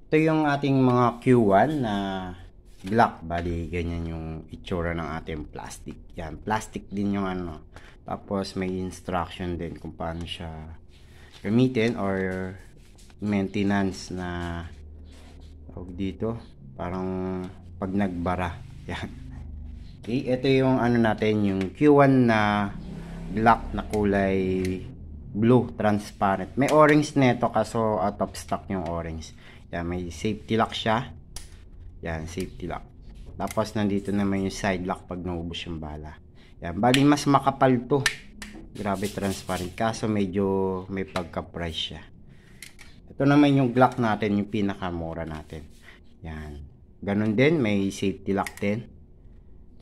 Ito yung ating mga Q1 na Glock. Bali, ganyan yung itsura ng ating plastic. Yan, plastic din yung ano. Tapos may instruction din kung paano siya gamitin or maintenance na tawag dito. Parang pag nagbara. Yan. Okay, ito yung ano natin, yung Q1 na Glock na kulay blue, transparent. May orange nito kaso out of stock yung orange. Yan, may safety lock siya. Yan, safety lock. Tapos nandito naman yung side lock pag naubos yung bala. Yan, bali mas makapal to. Grabe transparent. Kaso medyo may pagka-price siya. Ito naman yung Glock natin, yung pinakamura natin. Yan. Ganun din, may safety lock din.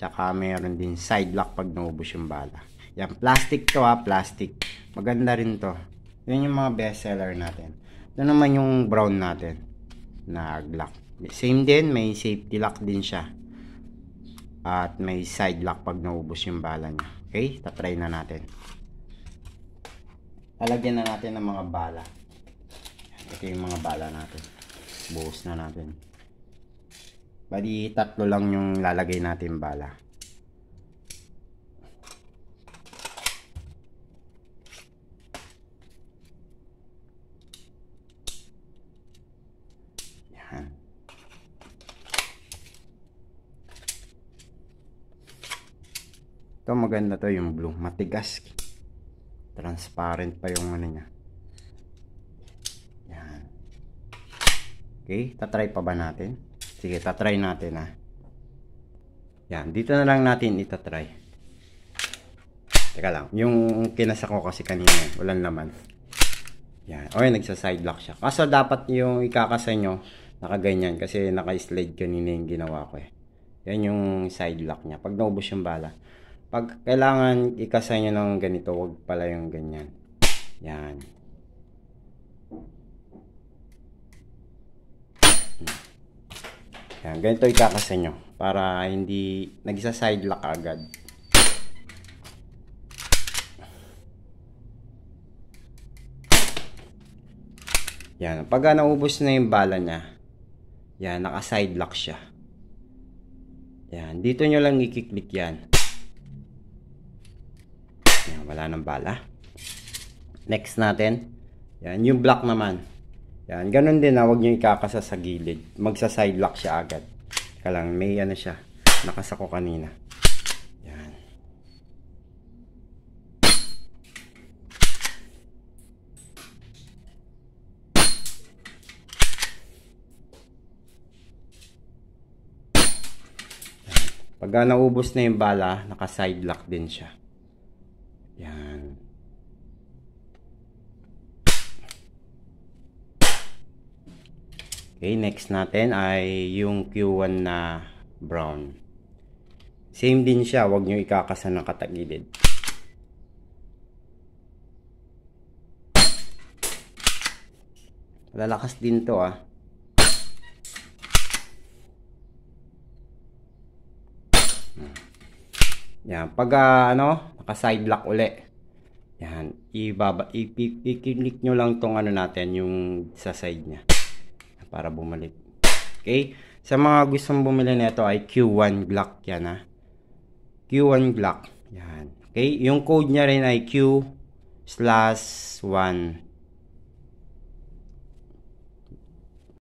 Tsaka mayroon din side lock pag naubos yung bala. Yan, plastic to ha, plastic. Maganda rin to. Yan yung mga best seller natin. Ito naman yung brown natin na Glock. Same din, may safety lock din siya. At may side lock pag naubos yung bala niya. Okay, tatry na natin. Lalagyan na natin ng mga bala. Ito yung mga bala natin. Buhos na natin. Bali, 3 lang yung lalagay natin bala. Yan. Ito maganda to yung blue. Matigas. Transparent pa yung ano niya. Yan. Okay, tatry pa ba natin? Sige, tatry natin ha. Yan, dito na lang natin itatry. Teka lang, yung kinasa ko kasi kanina, walang laman. Yan, okay, nagsa-side lock siya. Kaso dapat yung ikakasa nyo, nakaganyan kasi naka-slide kanina yung ginawa ko eh. Yan yung side lock niya. Pag naubos yung bala. Pag kailangan ikasa nyo ng ganito, wag pala yung ganyan. Yan. Yan, ganito ikakasa nyo para hindi nagsa-side lock agad. Yan, pag naubos na yung bala niya, yan, naka-side lock siya. Yan, dito nyo lang i-click yan. Yan, wala nang bala. Next natin, yan, yung black naman. Yan, ganun din na, huwag nyo ikakasa sa gilid. Magsa-side lock siya agad. Kaya lang, may ano siya, nakasako kanina. Yan. Pag naubos na yung bala, naka-side lock din siya. Yan. Okay, next natin ay yung Q1 na brown. Same din siya, huwag nyo ikakasa ng katagilid. Lalakas din to ah. Yan, pag naka-side lock uli. Yan, i-click nyo lang tong ano natin, yung sa side niya. Para bumalik. Okay? Sa mga gustong bumili nito ay Q1 Glock yan ha. Q1 Glock. Yan. Okay? Yung code niya rin ay Q/1.